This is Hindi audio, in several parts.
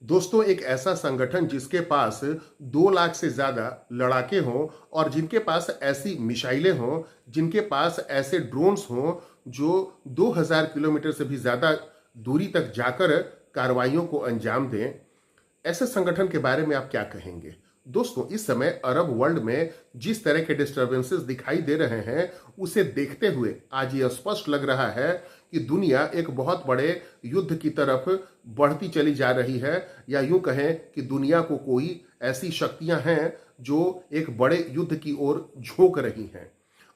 दोस्तों, एक ऐसा संगठन जिसके पास 2 लाख से ज़्यादा लड़ाके हों और जिनके पास ऐसी मिसाइलें हों, जिनके पास ऐसे ड्रोन्स हों जो 2000 किलोमीटर से भी ज़्यादा दूरी तक जाकर कार्रवाइयों को अंजाम दें, ऐसे संगठन के बारे में आप क्या कहेंगे? दोस्तों, इस समय अरब वर्ल्ड में जिस तरह के डिस्टर्बेंसेस दिखाई दे रहे हैं, उसे देखते हुए आज ये स्पष्ट लग रहा है कि दुनिया एक बहुत बड़े युद्ध की तरफ बढ़ती चली जा रही है, या यूं कहें कि दुनिया को कोई ऐसी शक्तियां हैं जो एक बड़े युद्ध की ओर झोंक रही हैं।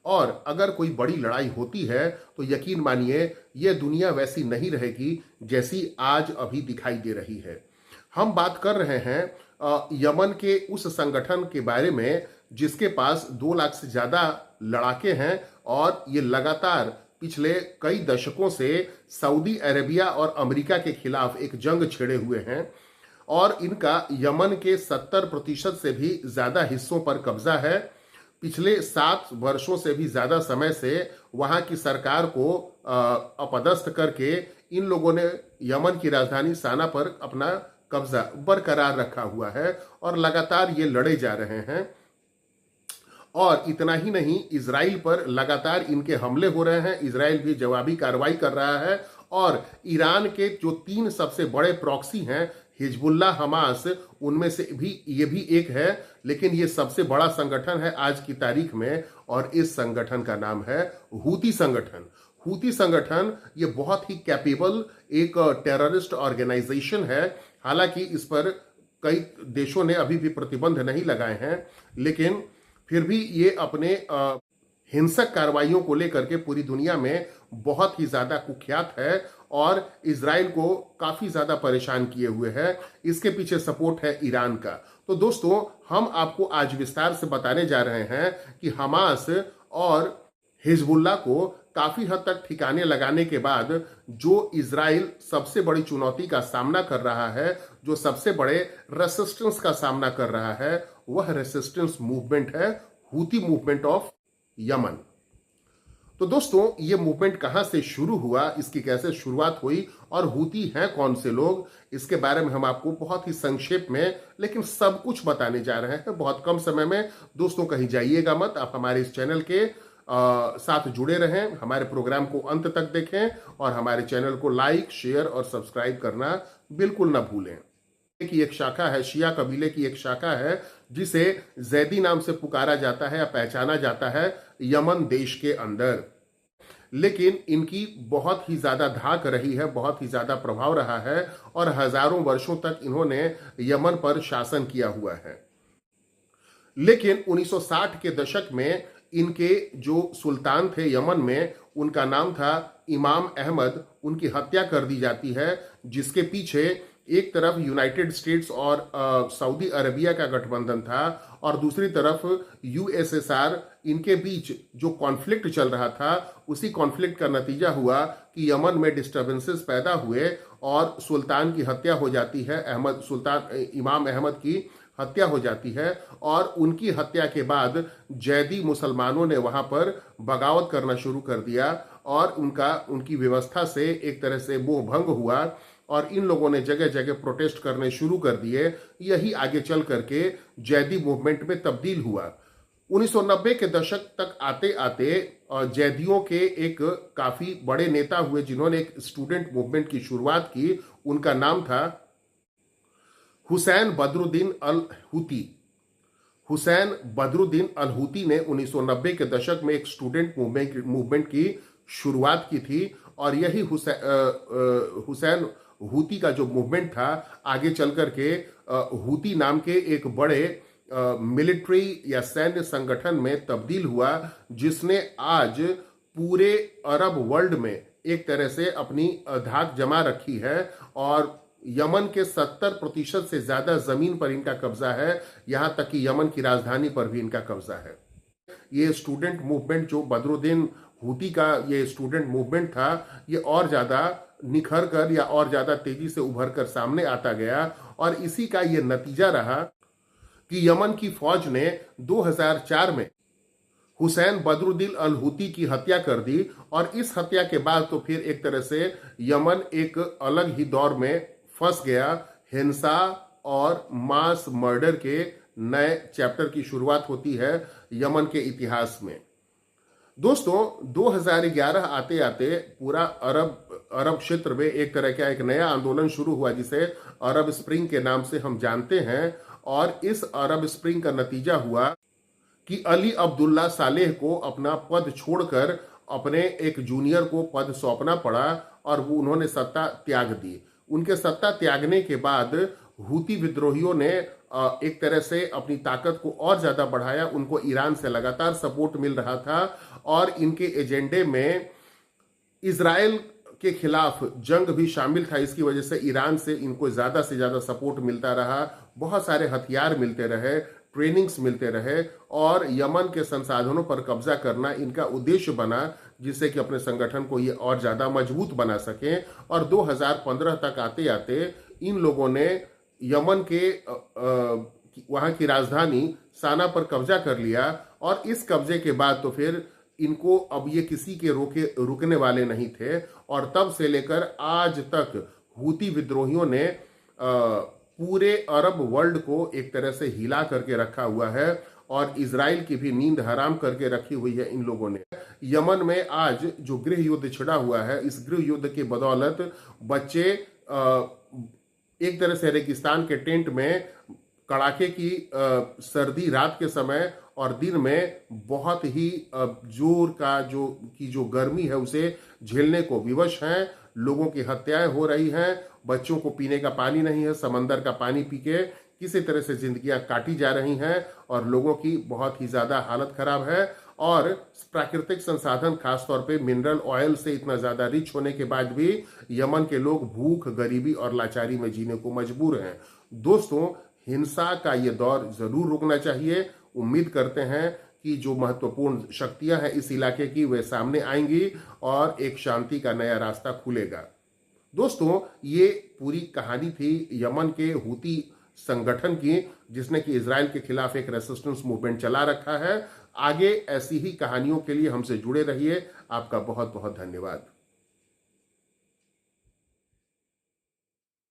और अगर कोई बड़ी लड़ाई होती है तो यकीन मानिए ये दुनिया वैसी नहीं रहेगी जैसी आज अभी दिखाई दे रही है। हम बात कर रहे हैं यमन के उस संगठन के बारे में जिसके पास 2 लाख से ज्यादा लड़ाके हैं और ये लगातार पिछले कई दशकों से सऊदी अरेबिया और अमेरिका के खिलाफ एक जंग छेड़े हुए हैं और इनका यमन के 70% से भी ज्यादा हिस्सों पर कब्जा है। पिछले 7 वर्षों से भी ज्यादा समय से वहां की सरकार को अपदस्थ करके इन लोगों ने यमन की राजधानी साना पर अपना कब्जा बरकरार रखा हुआ है और लगातार ये लड़े जा रहे हैं। और इतना ही नहीं, इजराइल पर लगातार इनके हमले हो रहे हैं, इजराइल भी जवाबी कार्रवाई कर रहा है। और ईरान के जो 3 सबसे बड़े प्रॉक्सी हैं, हिजबुल्लाह, हमास, उनमें से भी ये भी एक है, लेकिन ये सबसे बड़ा संगठन है आज की तारीख में और इस संगठन का नाम है हूती संगठन। हूती संगठन ये बहुत ही कैपेबल एक टेररिस्ट ऑर्गेनाइजेशन है। हालांकि इस पर कई देशों ने अभी भी प्रतिबंध नहीं लगाए हैं, लेकिन फिर भी ये अपने हिंसक कार्रवाइयों को लेकर के पूरी दुनिया में बहुत ही ज्यादा कुख्यात है और इजराइल को काफी ज्यादा परेशान किए हुए है। इसके पीछे सपोर्ट है ईरान का। तो दोस्तों, हम आपको आज विस्तार से बताने जा रहे हैं कि हमास और हिजबुल्लाह को काफी हद तक ठिकाने लगाने के बाद जो इजराइल सबसे बड़ी चुनौती का सामना कर रहा है, जो सबसे बड़े रेसिस्टेंस का सामना कर रहा है, वह रेसिस्टेंस मूवमेंट है हूती मूवमेंट ऑफ यमन। तो दोस्तों, ये मूवमेंट कहां से शुरू हुआ, इसकी कैसे शुरुआत हुई और हूती हैं कौन से लोग, इसके बारे में हम आपको बहुत ही संक्षेप में लेकिन सब कुछ बताने जा रहे हैं बहुत कम समय में। दोस्तों, कहीं जाइएगा मत, आप हमारे इस चैनल के साथ जुड़े रहें, हमारे प्रोग्राम को अंत तक देखें और हमारे चैनल को लाइक, शेयर और सब्सक्राइब करना बिल्कुल ना भूलें। की एक शाखा है, शिया कबीले की एक शाखा है जिसे जैदी नाम से पुकारा जाता है या पहचाना जाता है यमन देश के अंदर। लेकिन इनकी बहुत ही ज्यादा धाक रही है, बहुत ही ज्यादा प्रभाव रहा है और हजारों वर्षों तक इन्होंने यमन पर शासन किया हुआ है। लेकिन 1960 के दशक में इनके जो सुल्तान थे यमन में, उनका नाम था इमाम अहमद, उनकी हत्या कर दी जाती है, जिसके पीछे एक तरफ यूनाइटेड स्टेट्स और सऊदी अरेबिया का गठबंधन था और दूसरी तरफ यूएसएसआर। इनके बीच जो कॉन्फ्लिक्ट चल रहा था, उसी कॉन्फ्लिक्ट का नतीजा हुआ कि यमन में डिस्टर्बेंसेस पैदा हुए और सुल्तान की हत्या हो जाती है, इमाम अहमद की हत्या हो जाती है। और उनकी हत्या के बाद जैदी मुसलमानों ने वहां पर बगावत करना शुरू कर दिया और उनकी व्यवस्था से एक तरह से मोह भंग हुआ और इन लोगों ने जगह जगह प्रोटेस्ट करने शुरू कर दिए। यही आगे चल करके जैदी मूवमेंट में तब्दील हुआ। 1990 के दशक तक आते आते जैदियों के एक काफी बड़े नेता हुए जिन्होंने एक स्टूडेंट मूवमेंट की शुरुआत की। उनका नाम था Hussain Badruddin al Houthi. Hussain Badruddin al Houthi ने 1990 के दशक में एक स्टूडेंट मूवमेंट की शुरुआत की थी और यही हुसैन हूती का जो मूवमेंट था आगे चल करके हूती नाम के एक बड़े मिलिट्री या सैन्य संगठन में तब्दील हुआ, जिसने आज पूरे अरब वर्ल्ड में एक तरह से अपनी धाक जमा रखी है और यमन के 70% से ज्यादा जमीन पर इनका कब्जा है, यहां तक कि यमन की राजधानी पर भी इनका कब्जा है। ये स्टूडेंट मूवमेंट जो बदरुद्दीन हूती का ये स्टूडेंट मूवमेंट था, ये और ज्यादा निखर कर या और ज्यादा तेजी से उभर कर सामने आता गया और इसी का ये नतीजा रहा कि यमन की फौज ने 2004 में हुसैन बदरुद्दीन अल हूती की हत्या कर दी और इस हत्या के बाद तो फिर एक तरह से यमन एक अलग ही दौर में फंस गया। हिंसा और मास मर्डर के नए चैप्टर की शुरुआत होती है यमन के इतिहास में। दोस्तों, 2011 आते आते पूरा अरब क्षेत्र में एक तरह का एक नया आंदोलन शुरू हुआ जिसे अरब स्प्रिंग के नाम से हम जानते हैं। और इस अरब स्प्रिंग का नतीजा हुआ कि अली अब्दुल्ला सालेह को अपना पद छोड़कर अपने एक जूनियर को पद सौंपना पड़ा और वो उन्होंने सत्ता त्याग दी। उनके सत्ता त्यागने के बाद हूती विद्रोहियों ने एक तरह से अपनी ताकत को और ज्यादा बढ़ाया। उनको ईरान से लगातार सपोर्ट मिल रहा था और इनके एजेंडे में इजराइल के खिलाफ जंग भी शामिल था। इसकी वजह से ईरान से इनको ज्यादा से ज्यादा सपोर्ट मिलता रहा, बहुत सारे हथियार मिलते रहे, ट्रेनिंग्स मिलते रहे और यमन के संसाधनों पर कब्जा करना इनका उद्देश्य बना, जिससे कि अपने संगठन को ये और ज्यादा मजबूत बना सकें। और 2015 तक आते आते इन लोगों ने यमन के वहां की राजधानी साना पर कब्जा कर लिया। और इस कब्जे के बाद तो फिर इनको अब ये किसी के रुकने वाले नहीं थे। और तब से लेकर आज तक हूती विद्रोहियों ने पूरे अरब वर्ल्ड को एक तरह से हिला करके रखा हुआ है और इजराइल की भी नींद हराम करके रखी हुई है इन लोगों ने। यमन में आज जो गृह युद्ध छिड़ा हुआ है, इस गृह युद्ध की बदौलत बच्चे एक तरह से रेगिस्तान के टेंट में कड़ाके की सर्दी रात के समय और दिन में बहुत ही जोर का जो गर्मी है उसे झेलने को विवश हैं। लोगों की हत्याएं हो रही हैं, बच्चों को पीने का पानी नहीं है, समंदर का पानी पी के किसी तरह से जिंदगियां काटी जा रही हैं और लोगों की बहुत ही ज्यादा हालत खराब है। और प्राकृतिक संसाधन खासतौर पे मिनरल ऑयल से इतना ज्यादा रिच होने के बाद भी यमन के लोग भूख, गरीबी और लाचारी में जीने को मजबूर हैं। दोस्तों, हिंसा का ये दौर जरूर रुकना चाहिए। उम्मीद करते हैं कि जो महत्वपूर्ण शक्तियां हैं इस इलाके की वे सामने आएंगी और एक शांति का नया रास्ता खुलेगा। दोस्तों, ये पूरी कहानी थी यमन के हूती संगठन की, जिसने कि इजराइल के खिलाफ एक रेसिस्टेंस मूवमेंट चला रखा है। आगे ऐसी ही कहानियों के लिए हमसे जुड़े रहिए। आपका बहुत बहुत धन्यवाद।